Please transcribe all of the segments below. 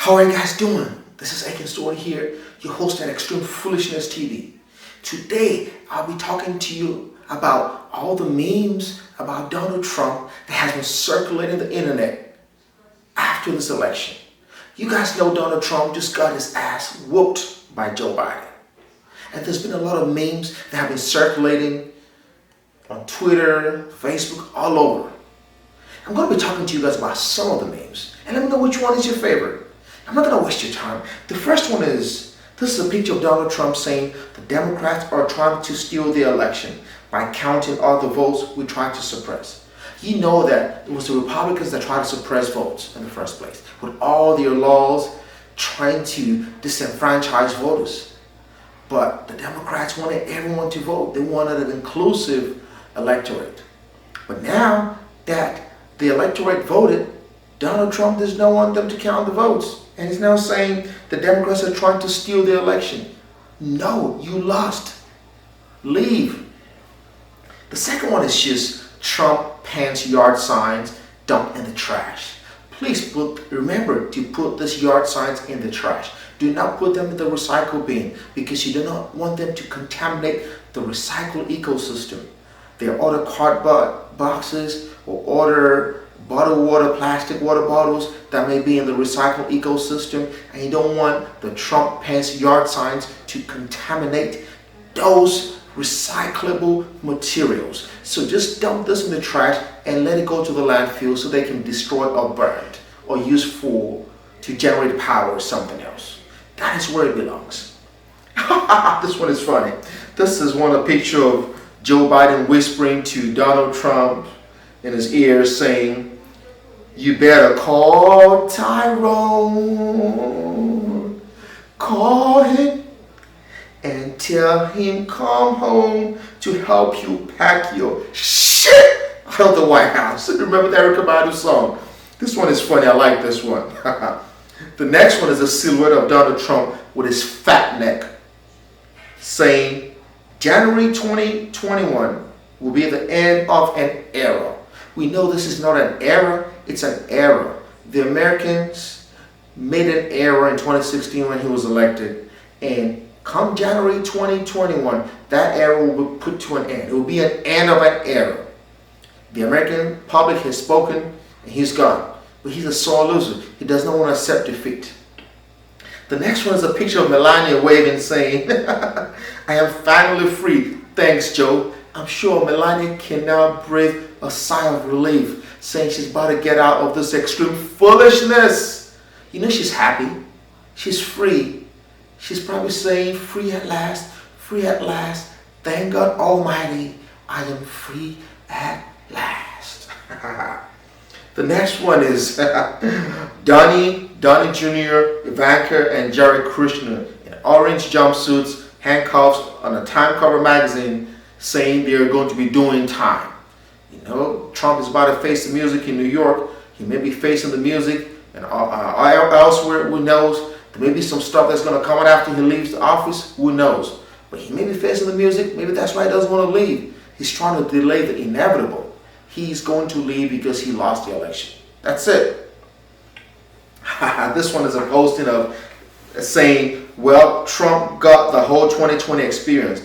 How are you guys doing? This is Aiken Story here, your host at Extreme Foolishness TV. Today, I'll be talking to you about all the memes about Donald Trump that has been circulating the internet after this election. You guys know Donald Trump just got his ass whooped by Joe Biden. And there's been a lot of memes that have been circulating on Twitter, Facebook, all over. I'm going to be talking to you guys about some of the memes. And let me know which one is your favorite. I'm not going to waste your time. The first one is, this is a picture of Donald Trump saying the Democrats are trying to steal the election by counting all the votes we tried to suppress. You know that it was the Republicans that tried to suppress votes in the first place, with all their laws trying to disenfranchise voters. But the Democrats wanted everyone to vote. They wanted an inclusive electorate. But now that the electorate voted, Donald Trump does not want them to count the votes. And he's now saying the Democrats are trying to steal the election. No, you lost. Leave. The second one is just Trump pants yard signs dumped in the trash. Please remember to put these yard signs in the trash. Do not put them in the recycle bin because you do not want them to contaminate the recycle ecosystem. There are other cardboard boxes or other bottled water, plastic water bottles that may be in the recycle ecosystem, and you don't want the Trump pants yard signs to contaminate those recyclable materials. So just dump this in the trash and let it go to the landfill so they can destroy or burn it or use to generate power or something else. That is where it belongs. This one is funny. This is a picture of Joe Biden whispering to Donald Trump in his ear saying, "You better call Tyrone, call him and tell him come home to help you pack your shit out of the White House." Remember the Erykah Badu song? This one is funny. I like this one. The next one is a silhouette of Donald Trump with his fat neck saying, "January 2021 will be the end of an era." We know this is not an era, it's an era. The Americans made an era in 2016 when he was elected. And come January 2021, that era will be put to an end. It will be an end of an era. The American public has spoken and he's gone. But he's a sore loser. He does not want to accept defeat. The next one is a picture of Melania waving saying, "I am finally free. Thanks, Joe." I'm sure Melania can now breathe a sigh of relief, saying she's about to get out of this extreme foolishness. You know she's happy. She's free. She's probably saying, free at last, thank God Almighty, I am free at last. The next one is Donnie Jr., Ivanka, and Jared Kushner in orange jumpsuits, handcuffs on a Time cover magazine, saying they're going to be doing time. You know, Trump is about to face the music in New York. He may be facing the music and elsewhere, who knows. There may be some stuff that's going to come out after he leaves the office, who knows. But he may be facing the music. Maybe that's why he doesn't want to leave. He's trying to delay the inevitable. He's going to leave because he lost the election. That's it. This one is a posting of saying, well, Trump got the whole 2020 experience.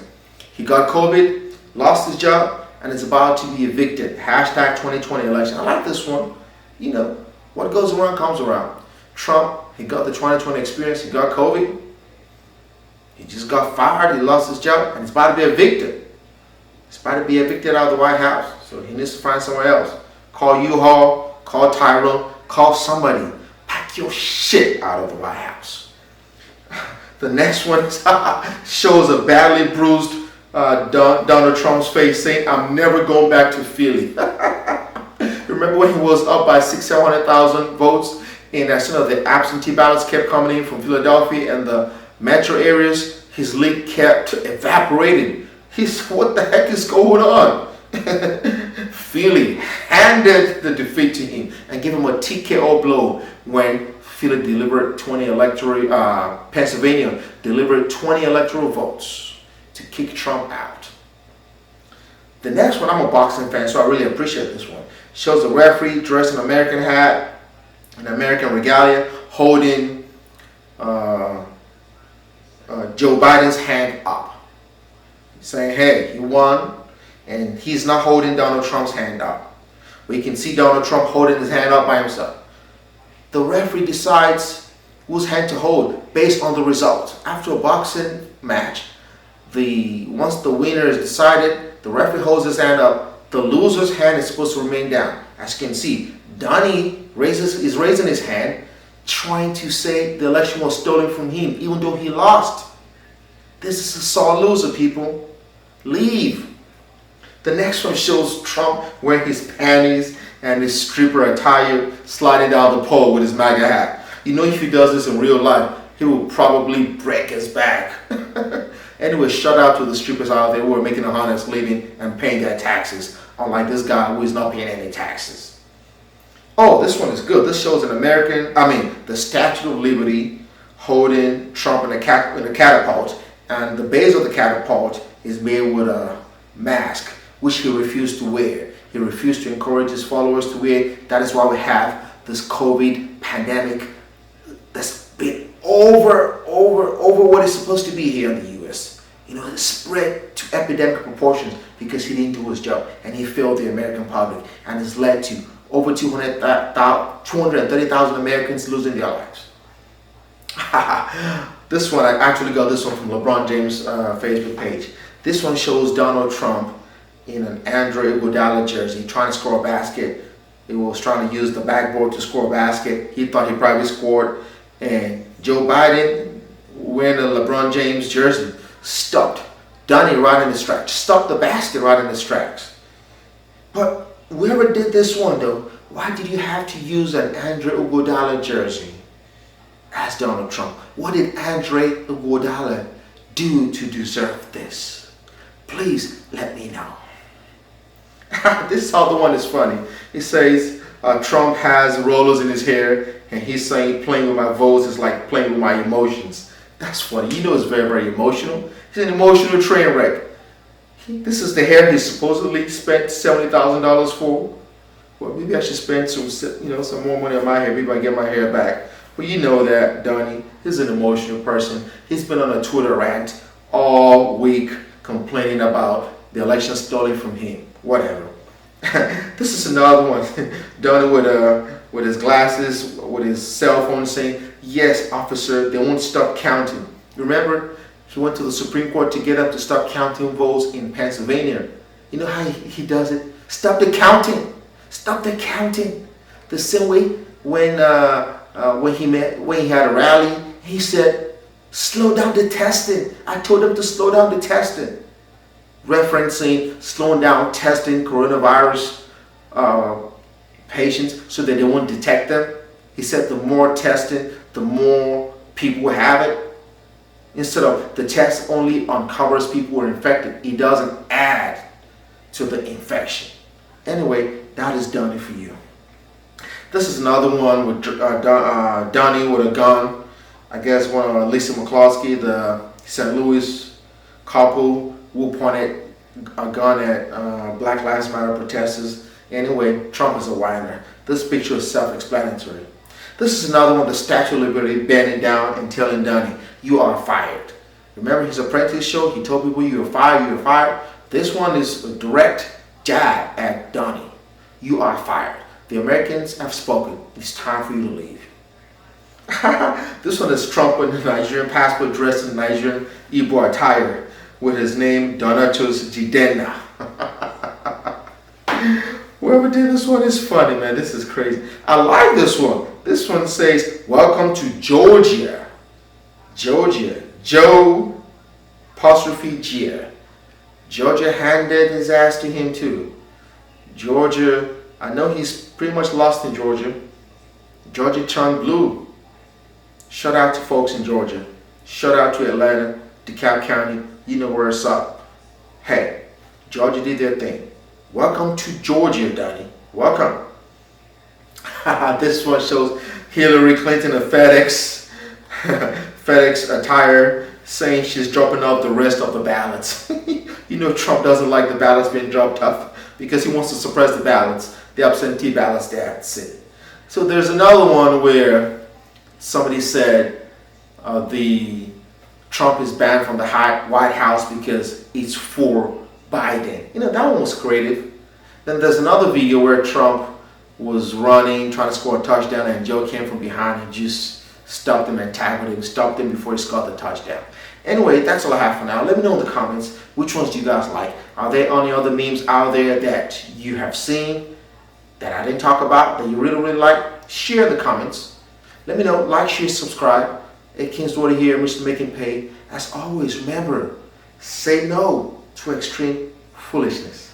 He got COVID, lost his job, and is about to be evicted. Hashtag 2020 election. I like this one. You know, what goes around comes around. Trump, he got the 2020 experience. He got COVID. He just got fired. He lost his job, and he's about to be evicted. He's about to be evicted out of the White House. So he needs to find somewhere else. Call U-Haul, call Tyrone, call somebody. Pack your shit out of the White House. The next one shows a badly bruised Donald Trump's face saying, "I'm never going back to Philly." Remember when he was up by 600,000 votes, and as soon as the absentee ballots kept coming in from Philadelphia and the metro areas, his lead kept evaporating. What the heck is going on? Philly handed the defeat to him and gave him a TKO blow when Philly delivered Pennsylvania delivered 20 electoral votes to kick Trump out. The next one, I'm a boxing fan, so I really appreciate this one. Shows the referee dressed in an American hat, an American regalia, holding uh, Joe Biden's hand up, saying, hey, he won, and he's not holding Donald Trump's hand up. We can see Donald Trump holding his hand up by himself. The referee decides whose hand to hold based on the result. After a boxing match, once the winner is decided, the referee holds his hand up. The loser's hand is supposed to remain down. As you can see, Donnie is raising his hand, trying to say the election was stolen from him, even though he lost. This is a sore loser, people. Leave. The next one shows Trump wearing his panties and his stripper attire, sliding down the pole with his MAGA hat. You know, if he does this in real life, he will probably break his back. Anyway, shout out to the strippers out there who are making a honest living and paying their taxes, unlike this guy who is not paying any taxes. Oh, this one is good. This shows the Statue of Liberty holding Trump in a catapult, and the base of the catapult is made with a mask, which he refused to wear. He refused to encourage his followers to wear. That is why we have this COVID pandemic that's been over what is supposed to be here in the U.S. You know, it spread to epidemic proportions because he didn't do his job and he failed the American public, and has led to over 230,000 Americans losing their lives. This one, I actually got this one from Lebron James' Facebook page. This one shows Donald Trump in an Andre Iguodala jersey trying to score a basket. He was trying to use the backboard to score a basket. He thought he probably scored, and Joe Biden, wearing a LeBron James jersey, stopped Donnie right in his tracks, stopped the basket right in his tracks. But whoever did this one though, why did you have to use an Andre Iguodala jersey as Donald Trump? What did Andre Iguodala do to deserve this? Please let me know. This other one is funny. He says Trump has rollers in his hair, and he's saying playing with my votes is like playing with my emotions. That's funny. You know, it's very, very emotional. He's an emotional train wreck. This is the hair he supposedly spent $70,000 for. Well, maybe I should spend some more money on my hair. Maybe I get my hair back. Well, you know that Donnie is an emotional person. He's been on a Twitter rant all week complaining about the election stolen from him. Whatever. This is another one. Donnie with his glasses, with his cell phone, saying, "Yes, officer, they won't stop counting." Remember, he went to the Supreme Court to get them to stop counting votes in Pennsylvania. You know how he does it? Stop the counting. Stop the counting. The same way when he had a rally, he said, "Slow down the testing. I told them to slow down the testing." Referencing slowing down testing coronavirus patients so that they won't detect them. He said the more testing, the more people have it. Instead of the test only uncovers people who are infected, it doesn't add to the infection. Anyway, that is Donnie for you. This is another one with Donnie with a gun. I guess one of Lisa McCloskey, the St. Louis couple who pointed a gun at Black Lives Matter protesters. Anyway, Trump is a whiner. This picture is self-explanatory. This is another one, the Statue of Liberty bending down and telling Donnie, "You are fired." Remember his Apprentice show? He told people, "You are fired, you are fired." This one is a direct jab at Donnie. You are fired. The Americans have spoken. It's time for you to leave. This one is Trump with the Nigerian passport dressed in Nigerian Igbo attire with his name Donatus Jidenna. Whoever did this one is funny, man. This is crazy. I like this one. This one says, "Welcome to Georgia." Georgia. Joe apostrophe Gia. Georgia handed his ass to him too. Georgia, I know he's pretty much lost in Georgia. Georgia turned blue. Shout out to folks in Georgia. Shout out to Atlanta, DeKalb County. You know where it's up. Hey, Georgia did their thing. Welcome to Georgia, Donnie. Welcome. This one shows Hillary Clinton a FedEx attire, saying she's dropping off the rest of the ballots. You know Trump doesn't like the ballots being dropped off because he wants to suppress the ballots, the absentee ballots there at Senate. So there's another one where somebody said, the Trump is banned from the White House because it's for Biden. You know, that one was creative. Then there's another video where Trump was running, trying to score a touchdown, and Joe came from behind and just stopped him and tackled him, stopped him before he scored the touchdown. Anyway, that's all I have for now. Let me know in the comments which ones do you guys like. Are there any other memes out there that you have seen that I didn't talk about that you really like? Share in the comments. Let me know. Like, share, subscribe. Hey, King's Daughter here, Mr. Making Pay. As always, remember, say no to extreme foolishness.